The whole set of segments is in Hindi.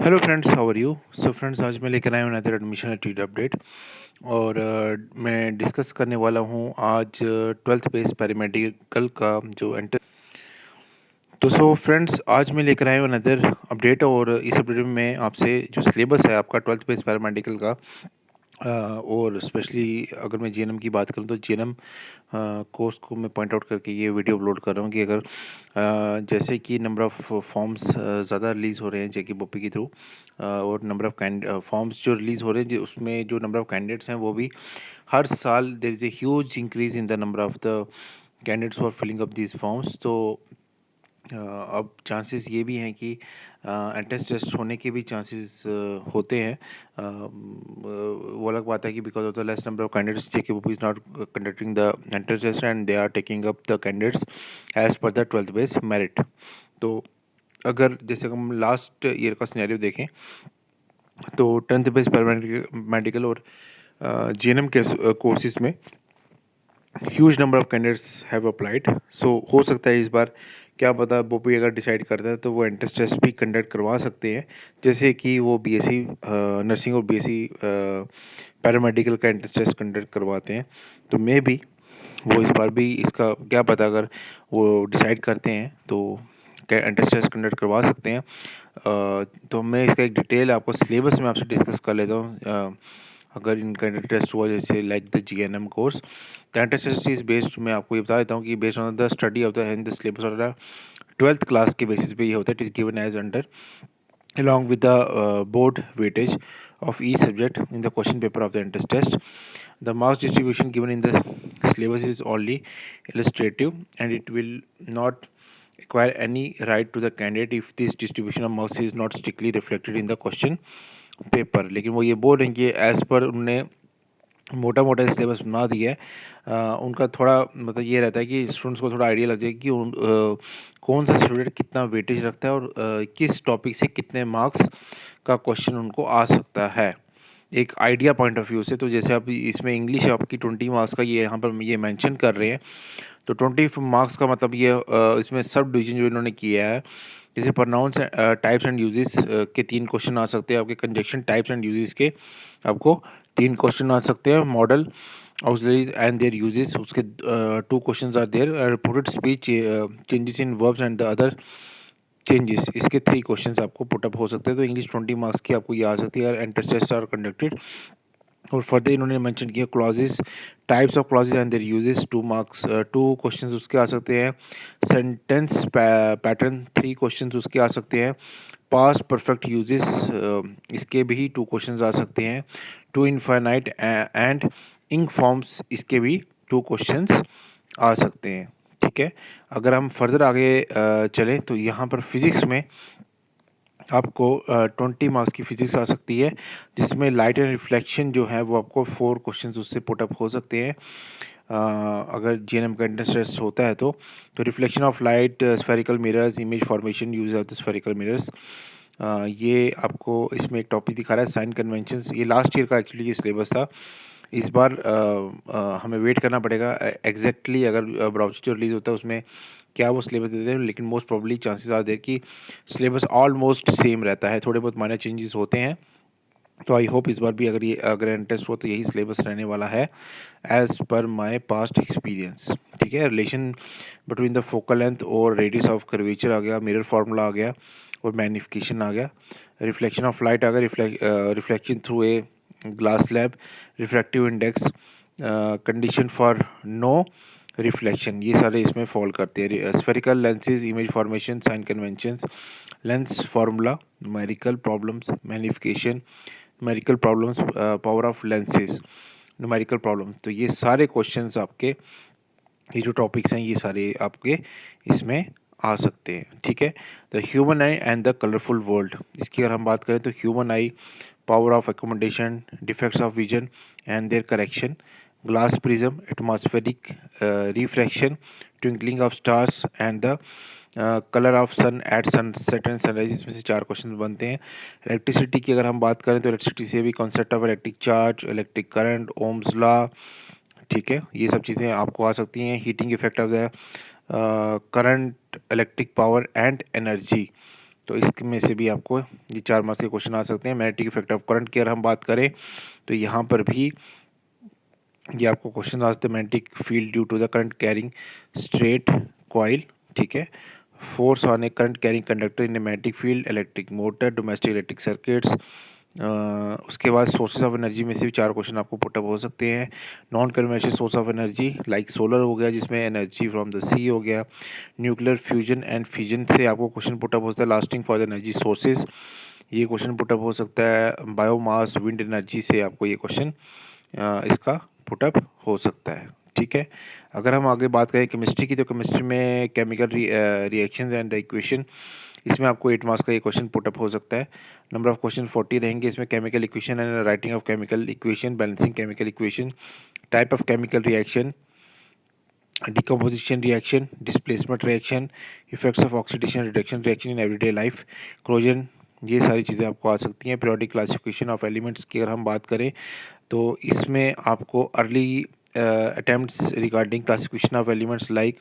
Hello friends, how are you? So friends, आज मैं लेकर आया हूँ अनदर एडमिशन एटीट्यूड अपडेट। और मैं डिस्कस करने वाला हूँ आज 12th बेस पैरामेडिकल का जो एंटर। तो सो फ्रेंड्स, आज मैं लेकर आया हूँ अनदर अपडेट। और इस अपडेट में मैं आपसे जो सिलेबस है आपका 12th बेस पैरामेडिकल का, और स्पेशली अगर मैं जीएनएम की बात करूं तो जीएनएम कोर्स को मैं पॉइंट आउट करके ये वीडियो अपलोड कर रहा हूं कि अगर जैसे कि नंबर ऑफ़ फॉर्म्स ज़्यादा रिलीज़ हो रहे हैं जेके बोपी के थ्रू, और नंबर ऑफ़ फॉर्म्स जो रिलीज़ हो रहे हैं उसमें जो नंबर ऑफ़ कैंडिडेट्स हैं वो भी हर साल there is a huge increase in the number of the candidates for filling up these forms. तो अब चांसेस ये भी हैं कि एंट्रेंस टेस्ट होने के भी चांसेस होते हैं। वो अलग बात है कि because of the less number of candidates JK is not conducting the entrance test and they are taking up the candidates as per the 12th base merit. तो अगर जैसे हम लास्ट ईयर का सिनेरियो देखें तो 10th बेस पैरामेडिकल और जीएनएम के कोर्सेज में huge number of candidates have applied. So हो सकता है इस बार, क्या पता, बोपी अगर डिसाइड करता है तो वो एंट्रेंस टेस्ट भी कंडक्ट करवा सकते हैं, जैसे कि वो बीएससी नर्सिंग और बीएससी पैरामेडिकल का एंट्रेंस टेस्ट कंडक्ट करवाते हैं। तो मे बी वो इस बार भी, इसका क्या पता, अगर वो डिसाइड करते हैं तो एंट्रेंस टेस्ट कंडक्ट करवा सकते हैं। तो मैं इसका एक डिटेल आपको सिलेबस में आपसे डिस्कस कर लेता हूँ। अगर इनका एंट्रेंस टेस्ट हुआ जैसे like the GNM course, the entrance test is based, मैं आपको ये बता देता हूँ कि based on the study of the and the syllabus of the 12th class के बेसिस पे ये होता है। It is given as under along with the board weightage of each subject in the question paper of the entrance test. The marks distribution given in the syllabus is only illustrative and it will not acquire any right to the candidate if this distribution of marks is not strictly reflected in the question paper। लेकिन वो ये बोल रहे हैं कि एज पर उन्होंने मोटा मोटा सिलेबस बना दिया है, उनका थोड़ा मतलब ये रहता है कि स्टूडेंट्स को थोड़ा आइडिया लग जाए कि कौन सा स्टूडेंट कितना वेटेज रखता है और किस टॉपिक से कितने मार्क्स का क्वेश्चन उनको आ सकता है, एक आइडिया पॉइंट ऑफ व्यू से। तो जैसे आप इसमें इंग्लिश आपकी 20 मार्क्स का ये यहाँ पर ये मेंशन कर रहे हैं, तो 20 मार्क्स का मतलब ये इसमें सब डिवीजन जो इन्होंने किया है, जैसे प्रोनाउंस टाइप्स एंड यूजेस के 3 क्वेश्चन आ सकते हैं आपके, कंजक्शन टाइप्स एंड यूजेस के आपको 3 क्वेश्चन आ सकते हैं, model auxiliaries and their uses उसके 2 questions are there, reported speech changes in verbs and the other changes, इसके 3 क्वेश्चंस आपको पुट अप हो सकते हैं। तो इंग्लिश 20 मार्क्स की आपको ये आ सकती है, एंट्रेंस टेस्ट आर कंडक्टेड। और फर्दर इन्होंने मेंशन किया clauses, types of clauses and there uses, 2 marks 2 questions उसके आ सकते हैं। सेंटेंस पैटर्न 3 क्वेश्चंस उसके आ सकते हैं। पास्ट परफेक्ट यूजेस इसके भी 2 क्वेश्चंस आ सकते हैं। To infinite and ing forms इसके भी 2 क्वेश्चंस आ सकते हैं। ठीक है, अगर हम फर्दर आगे चलें तो यहाँ पर फिजिक्स में आपको 20 मार्क्स की फिजिक्स आ सकती है, जिसमें लाइट एंड रिफ्लेक्शन जो है वो आपको 4 क्वेश्चंस उससे पुट अप हो सकते हैं। अगर जीएनएम का एंट्रेंस टेस्ट होता है तो reflection of light, spherical mirrors, image formation use of the spherical mirrors, ये आपको इसमें एक टॉपिक दिखा रहा है, साइन कन्वेंशंस। ये लास्ट ईयर का एक्चुअली ये सिलेबस था। इस बार हमें वेट करना पड़ेगा एग्जैक्टली, अगर ब्राउचर जो रिलीज़ होता है उसमें क्या वो सिलेबस देते हैं, लेकिन most probably chances are there कि सिलेबस ऑलमोस्ट सेम रहता है, थोड़े बहुत माइनर चेंजेस होते हैं। तो आई होप इस बार भी अगर इंटरेस्ट हो तो यही सिलेबस रहने वाला है as per my past experience. ठीक है, relation between the focal length और रेडियस ऑफ कर्वेचर आ गया, मिरर फार्मूला आ गया और मैग्निफिकेशन आ गया, रिफ्लेक्शन ऑफ लाइट आ गया, reflection through a glass slab, refractive index, condition for no reflection, ये सारे इसमें फॉल करते हैं। Spherical lenses, image formation, sign conventions, lens formula, numerical problems, magnification, numerical problems, power of lenses, numerical problems. तो ये सारे क्वेश्चंस आपके, ये जो टॉपिक्स हैं ये सारे आपके इसमें आ सकते हैं। ठीक है, the human eye and the colourful world, इसकी अगर हम बात करें तो human eye, power of accommodation, defects of vision and their correction, glass prism, atmospheric refraction, twinkling of stars and the colour of sun at sunset and sunrise, इसमें से 4 क्वेश्चन बनते हैं। इलेक्ट्रिसिटी की अगर हम बात करें तो इलेक्ट्रिसिटी से भी concept of electric charge, electric current, Ohm's law, ठीक है, ये सब चीज़ें आपको आ सकती हैं। Heating effect of the current, electric power and energy, तो इसमें से भी आपको ये 4 मार्क्स के क्वेश्चन आ सकते हैं। मैग्नेटिक इफेक्ट ऑफ करंट की अगर हम बात करें तो यहाँ पर भी ये आपको क्वेश्चन आ सकते हैं। Magnetic field due to the current carrying straight coil, ठीक है। Force on a current carrying conductor in a magnetic field, electric motor, domestic electric circuits. उसके बाद सोर्सेज ऑफ एनर्जी में से भी 4 क्वेश्चन आपको पुटअप हो सकते हैं। Non conventional source of energy like solar हो गया, जिसमें एनर्जी फ्रॉम द सी हो गया। न्यूक्लियर फ्यूजन एंड फिजन से आपको क्वेश्चन पुटअप हो सकता है। Lasting for the energy sources, ये क्वेश्चन पुटअप हो सकता है। बायोमास, विंड एनर्जी से आपको ये क्वेश्चन इसका पुटअप हो सकता है, ठीक है। अगर हम आगे बात करें केमिस्ट्री की, तो केमिस्ट्री में chemical reactions and the equation, इसमें आपको 8 मार्क्स का ये क्वेश्चन पुटअप हो सकता है। नंबर ऑफ क्वेश्चन 40 रहेंगे इसमें। Chemical equation and writing of chemical equation, balancing chemical equation, type of chemical reaction, decomposition reaction, displacement reaction, effects of oxidation reduction reaction in everyday life, corrosion, ये सारी चीज़ें आपको आ सकती हैं। पीरियोडिक क्लासिफिकेशन ऑफ एलिमेंट्स की अगर हम बात करें तो इसमें आपको early attempts regarding classification of elements like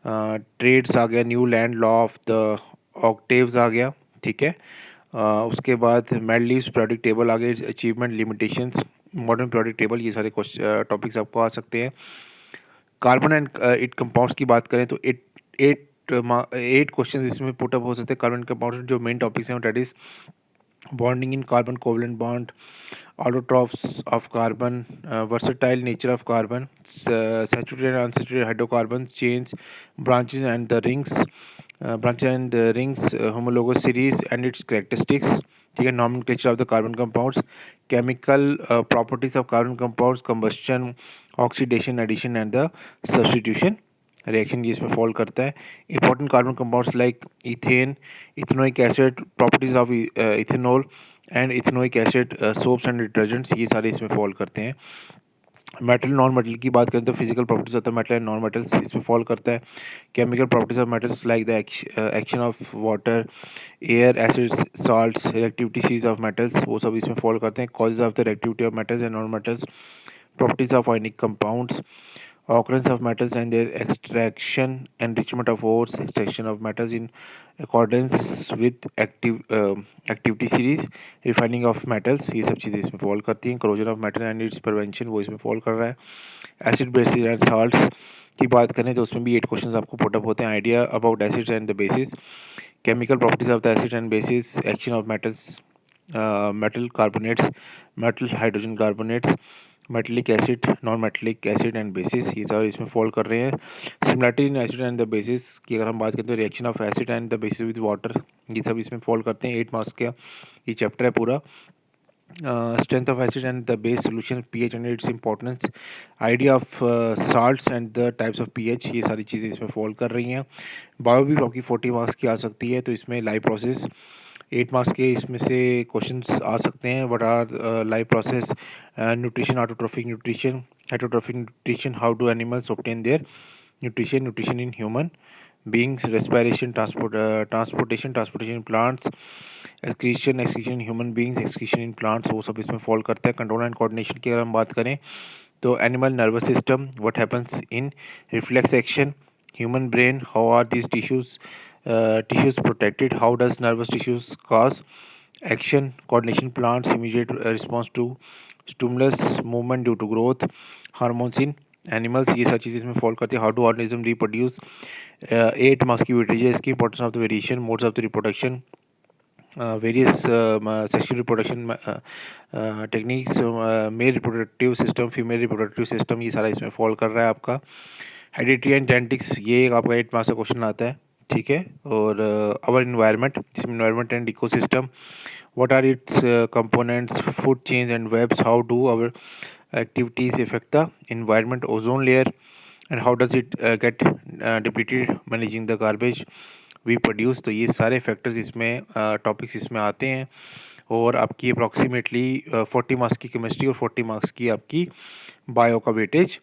triads आ गया, Newlands law of the octaves आ गया, ठीक है। उसके बाद मेडलीव्स पीरियोडिक टेबल आ गए, achievement limitations, modern periodic table, ये सारे टॉपिक्स आपको आ सकते हैं। कार्बन एंड इट कंपाउंड्स की बात करें तो एट एट एट क्वेश्चन इसमें पुटअप हो सकते हैं। कार्बन कंपाउंड्स जो मेन टॉपिक्स हैं that is bonding in carbon, covalent bond, autotrophs of carbon, versatile nature of carbon, saturated and unsaturated hydrocarbons, chains, branches and the rings, homologous series and its characteristics, ठीक है। nomenclature of the carbon compounds, chemical properties of carbon compounds, combustion, oxidation, addition and the substitution reaction, ये इसमें फॉल करता है। Important carbon compounds like ethane, ethanoic acid, properties of ethanol and ethanoic acid, soaps and detergents, ये सारे इसमें फॉल करते हैं। मेटल, नॉन मेटल की बात करें तो physical properties of the metal and non metals इसमें फॉल करता है। Chemical properties of metals like the action of water, air, acids, salts, reactivity series of metals, वो सब इसमें फॉल करते हैं। Causes of the reactivity of metals and non metals, properties of ionic compounds, occurrence of metals and their extraction, enrichment of ores, extraction of metals in accordance with activity series, refining of metals, ये सब चीज़ें इसमें फॉल करती हैं। corrosion of metal and its prevention, वो इसमें फॉल कर रहा है। acid, bases and salts की बात करें तो उसमें भी 8 क्वेश्चंस आपको पुटअप होते हैं। Idea about acids and the basis, chemical properties of the acid and bases, action of metals, metal carbonates, metal hydrogen carbonates, metallic acid, non metallic acid and bases, ये सारे इसमें फॉल कर रहे हैं। Similarity in acid and the basis की अगर हम बात करें तो reaction of acid and the basis with water, ये सब इसमें फॉल करते हैं। 8 मार्क्स का ये चैप्टर है पूरा। Strength of acid and the base solution, pH and its importance, idea of salts and the types of pH, ये सारी चीज़ें इसमें फॉल कर रही हैं। बायो भी आपकी 40 मार्क्स की आ सकती है, तो इसमें लाइव प्रोसेस 8 मार्क्स के इसमें से क्वेश्चंस आ सकते हैं। What are live process, nutrition, autotrophic nutrition, heterotrophic nutrition, how do animals obtain their nutrition, nutrition in human beings, respiration, transportation in plants, excretion in human beings, excretion in plants, वो सब इसमें फॉल करता है। कंट्रोल एंड कोऑर्डिनेशन की अगर हम बात करें तो animal nervous system, what happens in reflex action, human brain, how are these tissues protected, how does nervous tissues cause action, coordination, plants, immediate response to stimulus, movement due to growth, hormones in animals, ये सारी चीज़ें इसमें फॉल करती है। How do organism reproduce, 8 marks की वेटेज है इसकी। Importance of the variation, modes of the reproduction, various sexual reproduction techniques, male reproductive system, female reproductive system, ये सारा इसमें फॉल कर रहा है आपका। हेरिडिटी एंड जेनेटिक्स, ये एक आपका 8 मार्क्स का क्वेश्चन आता है, ठीक है। और अवर इन्वायरमेंट, जिसमें environment and ecosystem, what are its components, food chains and webs, how do our activities affect the environment, ozone layer, and how does it get depleted, managing the garbage we produce, तो ये सारे फैक्टर्स इसमें टॉपिक्स इसमें आते हैं। और आपकी अप्रॉक्सीमेटली 40 मार्क्स की केमिस्ट्री और 40 मार्क्स की आपकी बायो का वेटेज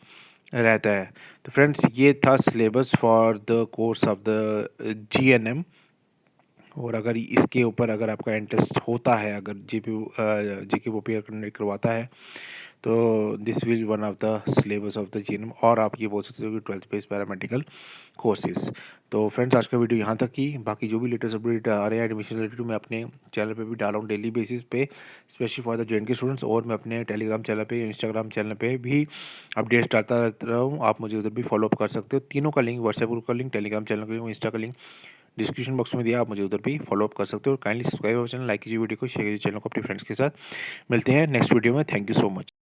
रहता है। तो फ्रेंड्स, ये था syllabus for the course of the GNM. और अगर इसके ऊपर अगर आपका इंटरेस्ट होता है, अगर जीके वो करवाता है, तो this will one of the syllabus of the GNM, और आप ये बोल सकते हो कि 12th बेस पैरामेडिकल कोर्सेज। तो फ्रेंड्स आज का वीडियो यहाँ तक ही। बाकी जो भी लेटेस्ट अपडेट आ रहे हैं एडमिशन रिलेटेड, मैं अपने चैनल पे भी डाल रहा हूँ डेली बेसिस पे, specially for the JNK students. और मैं अपने टेलीग्राम चैनल पे, इंस्टाग्राम चैनल पे भी अपडेट्स डालता रहता हूँ, आप मुझे उधर भी फॉलो अप कर सकते हो। तीनों का लिंक, व्हाट्सएप ग्रुप का लिंक, टेलीग्राम चैनल का लिंक, इंस्टा का लिंक डिस्क्रिप्शन बॉक्स में दिया, आप मुझे उधर भी फॉलो अप कर सकते हो। Kindly subscribe our channel, like कीजिए वीडियो को, शेयर कीजिए चैनल को अपने फ्रेंड्स के साथ। मिलते हैं नेक्स्ट वीडियो में। Thank you so much.